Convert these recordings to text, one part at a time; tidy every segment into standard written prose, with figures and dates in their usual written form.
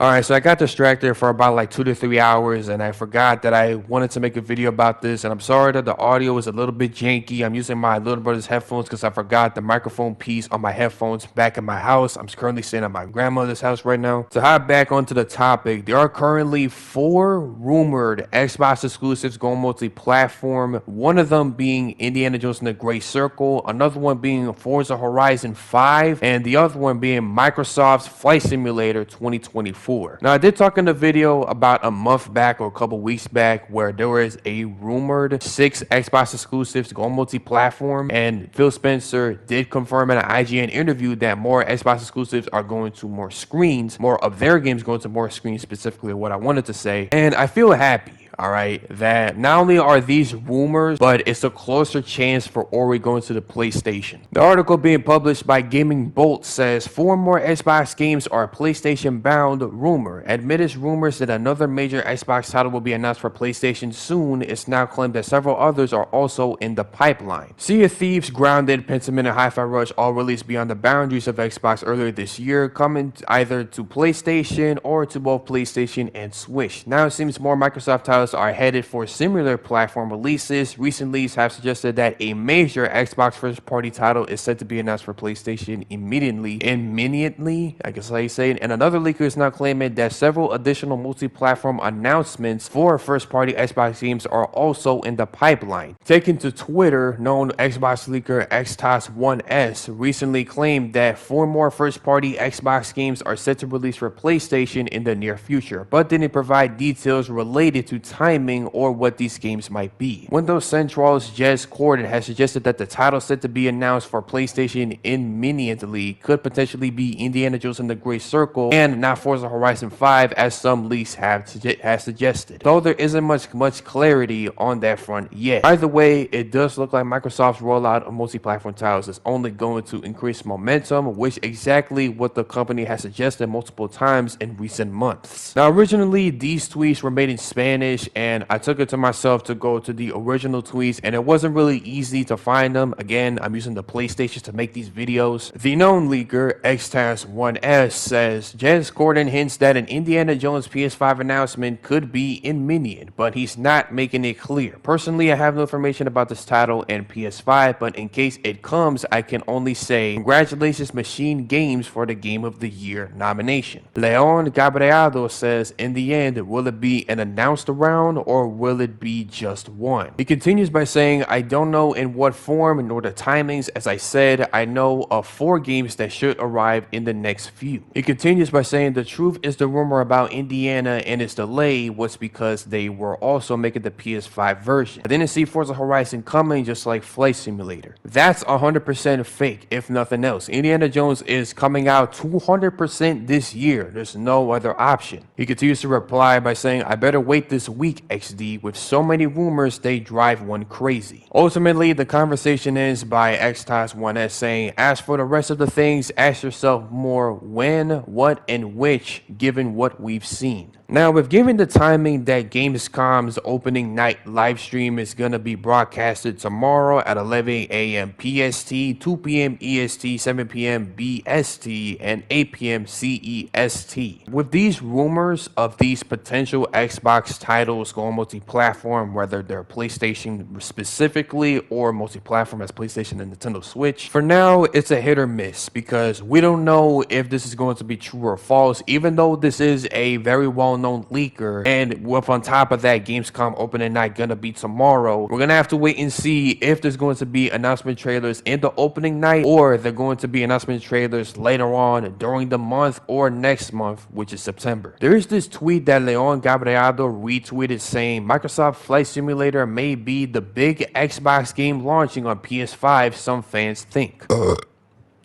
Alright, so I got distracted for about like 2 to 3 hours and I forgot that I wanted to make a video about this, and I'm sorry that the audio is a little bit janky. I'm using my little brother's headphones because I forgot the microphone piece on my headphones back in my house. I'm currently staying at my grandmother's house right now. To hop back onto the topic, there are currently 4 rumored Xbox exclusives going multi-platform. One of them being Indiana Jones and the Great Circle, another one being Forza Horizon 5, and the other one being Microsoft's Flight Simulator 2024. Now, I did talk in the video about a month back or a couple weeks back where there was a rumored 6 Xbox exclusives going multi-platform, and Phil Spencer did confirm in an IGN interview that more Xbox exclusives are going to more screens, more of their games going to more screens, specifically what I wanted to say, and I feel happy. Alright, that not only are these rumors, but it's a closer chance for Ori going to the PlayStation. The article being published by Gaming Bolt says 4 more Xbox games are PlayStation bound. Rumor. Admitted rumors that another major Xbox title will be announced for PlayStation soon. It's now claimed that several others are also in the pipeline. Sea of Thieves, Grounded, Pentiment, and Hi-Fi Rush all released beyond the boundaries of Xbox earlier this year, coming either to PlayStation or to both PlayStation and Switch. Now it seems more Microsoft titles are headed for similar platform releases. Recent leaks have suggested that a major Xbox first-party title is set to be announced for PlayStation immediately, I guess how you say it. And another leaker is now claiming that several additional multi-platform announcements for first-party Xbox games are also in the pipeline. Taken to Twitter, known Xbox leaker XTOS1S recently claimed that 4 more first-party Xbox games are set to release for PlayStation in the near future, but didn't provide details related to timing or what these games might be. Windows Central's Jez Corden has suggested that the title set to be announced for PlayStation immediately could potentially be Indiana Jones and the Great Circle and not Forza Horizon 5, as some leaks have suggested, though there isn't much clarity on that front yet. Either way, it does look like Microsoft's rollout of multi-platform titles is only going to increase momentum, which exactly what the company has suggested multiple times in recent months. Now, originally these tweets were made in Spanish, and I took it to myself to go to the original tweets, and it wasn't really easy to find them. Again, I'm using the PlayStation to make these videos. The known leaker, XTAS1S, says Jez Corden hints that an Indiana Jones PS5 announcement could be imminent, but he's not making it clear. Personally, I have no information about this title and PS5, but in case it comes, I can only say congratulations Machine Games for the Game of the Year nomination. Leon Gabriado says, in the end, will it be an announced round or will it be just one? He continues by saying, I don't know in what form nor the timings. As I said, I know of 4 games that should arrive in the next few. He continues by saying the truth is the rumor about Indiana and its delay was because they were also making the PS5 version. I didn't see Forza Horizon coming, just like Flight Simulator. That's 100% fake, if nothing else. Indiana Jones is coming out 200% this year. There's no other option. He continues to reply by saying, I better wait this week, XD. With so many rumors, they drive one crazy. Ultimately, the conversation ends by XTOS1S saying, as for the rest of the things, ask yourself more when, what, and which, given what we've seen. Now, with given the timing that Gamescom's opening night live stream is going to be broadcasted tomorrow at 11 a.m. PST, 2 p.m. EST, 7 p.m. BST, and 8 p.m. CEST. With these rumors of these potential Xbox titles going multi-platform, whether they're PlayStation specifically or multi-platform as PlayStation and Nintendo Switch, for now, it's a hit or miss because we don't know if this is going to be true or false, even though this is a very well-known leaker, and with on top of that Gamescom opening night gonna be tomorrow, we're gonna have to wait and see if there's going to be announcement trailers in the opening night or they're going to be announcement trailers later on during the month or next month, which is September. There is this tweet that Leon Gabriado retweeted saying Microsoft Flight Simulator may be the big Xbox game launching on PS5, some fans think.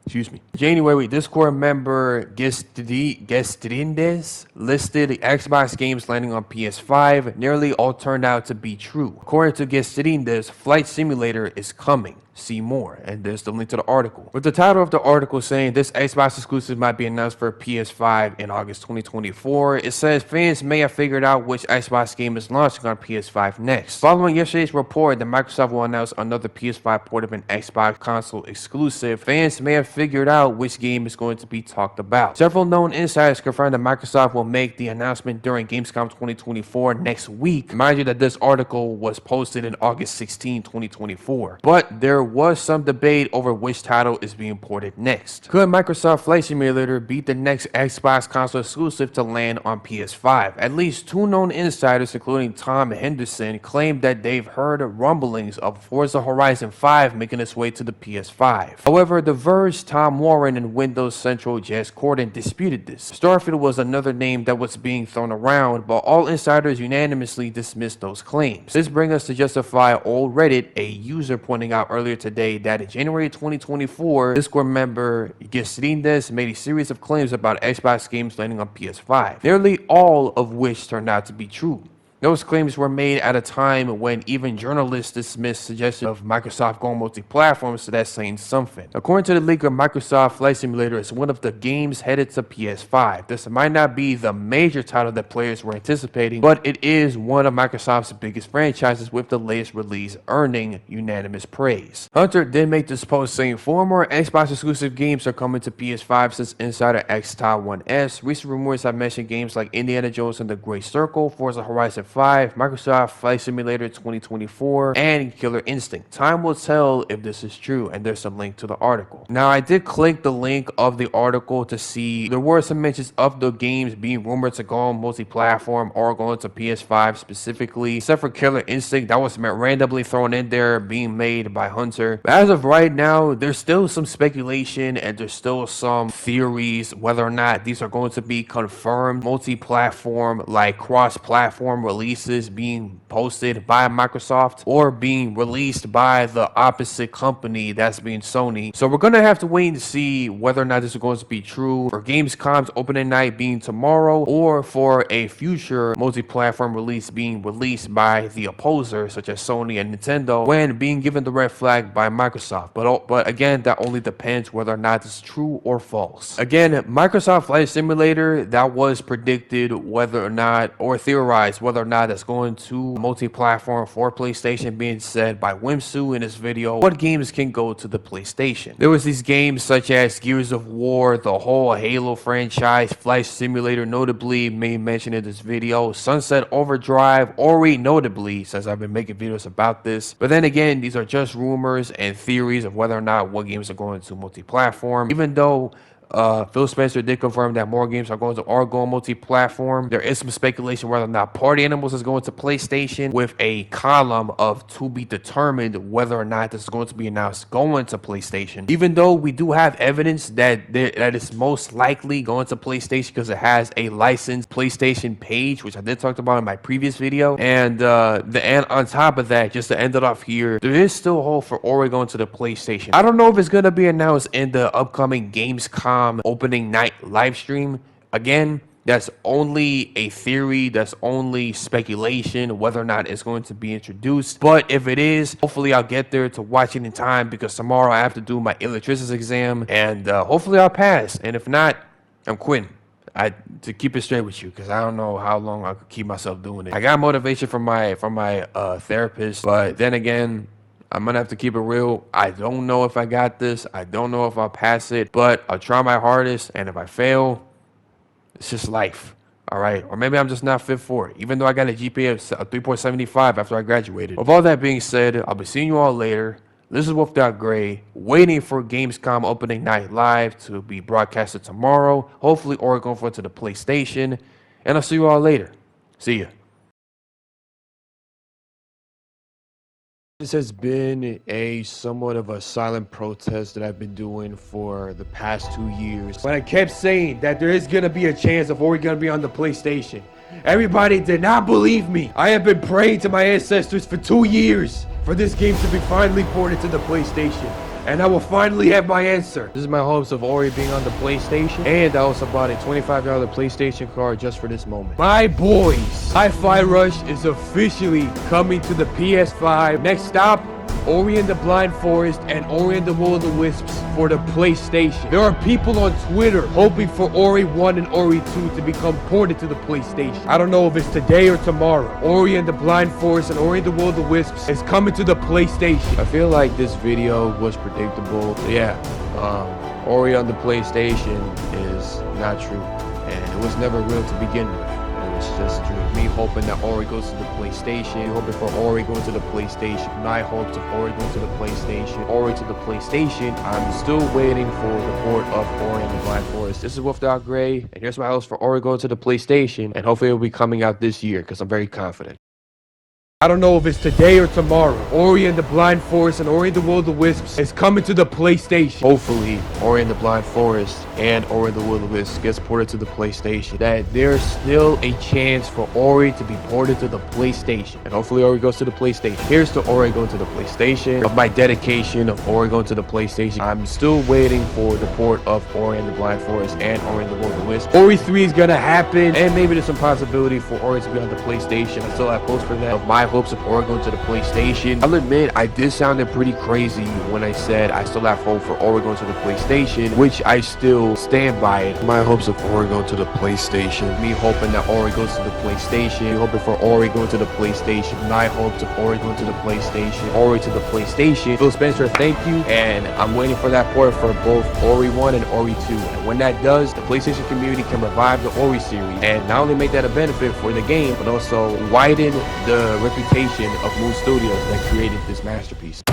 Excuse me. January, Discord member Gestrindes listed Xbox games landing on PS5. Nearly all turned out to be true. According to Gestrindes, Flight Simulator is coming. See more, and there's the link to the article. With the title of the article saying this Xbox exclusive might be announced for PS5 in August 2024, it says fans may have figured out which Xbox game is launching on PS5 next. Following yesterday's report that Microsoft will announce another PS5 port of an Xbox console exclusive, fans may have figured out which game is going to be talked about. Several known insiders confirmed that Microsoft will make the announcement during Gamescom 2024 next week. Mind you that this article was posted in August 16, 2024. But there was some debate over which title is being ported next. Could Microsoft Flight Simulator be the next Xbox console exclusive to land on PS5? At least two known insiders, including Tom Henderson, claimed that they've heard rumblings of Forza Horizon 5 making its way to the PS5. However, The Verge, Tom Warren, and Windows Central Jez Corden disputed this. Starfield was another name that was being thrown around, but all insiders unanimously dismissed those claims. This brings us to justify old Reddit, a user pointing out earlier today that in January 2024, Discord member Gesrindes made a series of claims about Xbox games landing on PS5, nearly all of which turned out to be true. Those claims were made at a time when even journalists dismissed suggestions of Microsoft going multi-platform, so that's saying something. According to the leaker, Microsoft Flight Simulator is one of the games headed to PS5. This might not be the major title that players were anticipating, but it is one of Microsoft's biggest franchises, with the latest release earning unanimous praise. Hunter did make this post saying 4 more Xbox exclusive games are coming to PS5 since Insider X Taiwan S. Recent rumors have mentioned games like Indiana Jones and the Great Circle, Forza Horizon 5, Microsoft Flight Simulator 2024, and Killer Instinct. Time will tell if this is true, and there's a link to the article. Now, I did click the link of the article to see there were some mentions of the games being rumored to go on multi-platform or going to PS5 specifically, except for Killer Instinct. That was randomly thrown in there, being made by Hunter. But as of right now, there's still some speculation and there's still some theories whether or not these are going to be confirmed multi-platform, like cross-platform releases being posted by Microsoft or being released by the opposite company, that's being Sony. So we're gonna have to wait and see whether or not this is going to be true for Gamescom's opening night being tomorrow, or for a future multi-platform release being released by the opposer such as Sony and Nintendo, when being given the red flag by Microsoft. But again, that only depends whether or not it's true or false. Again, Microsoft Flight Simulator, that was predicted whether or not, or theorized whether or not it's going to multi-platform for PlayStation, being said by Wimsu in his video, what games can go to the PlayStation. There was these games such as Gears of War, the whole Halo franchise, Flight Simulator notably made mention in this video, Sunset Overdrive, Ori notably, since I've been making videos about this. But then again, these are just rumors and theories of whether or not what games are going to multi-platform. Even though Phil Spencer did confirm that more games are going multi-platform, there is some speculation whether or not Party Animals is going to PlayStation, with a column of to be determined whether or not this is going to be announced going to PlayStation. Even though we do have evidence that it's most likely going to PlayStation because it has a licensed PlayStation page, which I did talk about in my previous video. And on top of that, just to end it off here, there is still hope for Ori going to the PlayStation. I don't know if it's going to be announced in the upcoming Gamescom opening night live stream. Again, that's only a theory, that's only speculation whether or not it's going to be introduced. But if it is, hopefully I'll get there to watch it in time, because tomorrow I have to do my electricity's exam, and hopefully I'll pass. And if not, I'm quitting. To keep it straight with you, because I don't know how long I could keep myself doing it. I got motivation from my therapist, but then again, I'm gonna have to keep it real. I don't know if I got this. I don't know if I'll pass it, but I'll try my hardest. And if I fail, it's just life. All right. Or maybe I'm just not fit for it, even though I got a GPA of 3.75 after I graduated. With all that being said, I'll be seeing you all later. This is Wolf Gray, waiting for Gamescom opening night live to be broadcasted tomorrow. Hopefully, Oregon for to the PlayStation. And I'll see you all later. See ya. This has been a somewhat of a silent protest that I've been doing for the past 2 years. But I kept saying that there is going to be a chance of Ori going to be on the PlayStation. Everybody did not believe me. I have been praying to my ancestors for 2 years for this game to be finally ported to the PlayStation. And I will finally have my answer. This is my hopes of Ori being on the PlayStation. And I also bought a $25 PlayStation card just for this moment. My boys, Hi-Fi Rush is officially coming to the PS5. Next stop, Ori and the Blind Forest and Ori and the Will of the Wisps for the PlayStation. There are people on Twitter hoping for Ori 1 and Ori 2 to become ported to the PlayStation. I don't know if it's today or tomorrow. Ori and the Blind Forest and Ori and the Will of the Wisps is coming to the PlayStation. I feel like this video was predictable. Yeah, Ori on the PlayStation is not true, and it was never real to begin with. It was just true. Me hoping that Ori goes to the PlayStation, hoping for Ori going to the PlayStation, my hopes of Ori going to the PlayStation, Ori to the PlayStation. I'm still waiting for the port of Ori and the Blind Forest. This is Wolf Gray, and here's my hopes for Ori going to the PlayStation, and hopefully it will be coming out this year, because I'm very confident. I don't know if it's today or tomorrow. Ori and the Blind Forest and Ori and the Will of the Wisps is coming to the PlayStation. Hopefully, Ori and the Blind Forest and Ori and the Will of the Wisps gets ported to the PlayStation. That there's still a chance for Ori to be ported to the PlayStation. And hopefully Ori goes to the PlayStation. Here's to Ori going to the PlayStation. Of my dedication of Ori going to the PlayStation. I'm still waiting for the port of Ori and the Blind Forest and Ori and the Will of the Wisps. Ori 3 is gonna happen, and maybe there's some possibility for Ori to be on the PlayStation. I still have hopes for that. Of my hopes of Ori going to the PlayStation. I'll admit, I did sound pretty crazy when I said I still have hope for Ori going to the PlayStation, which I still stand by it. My hopes of Ori going to the PlayStation. Me hoping that Ori goes to the PlayStation. Me hoping for Ori going to the PlayStation. My hopes of Ori going to the PlayStation. Ori to the PlayStation. Phil Spencer, thank you. And I'm waiting for that port for both Ori 1 and Ori 2. And when that does, the PlayStation community can revive the Ori series and not only make that a benefit for the game, but also widen the reputation of Moon Studios that created this masterpiece.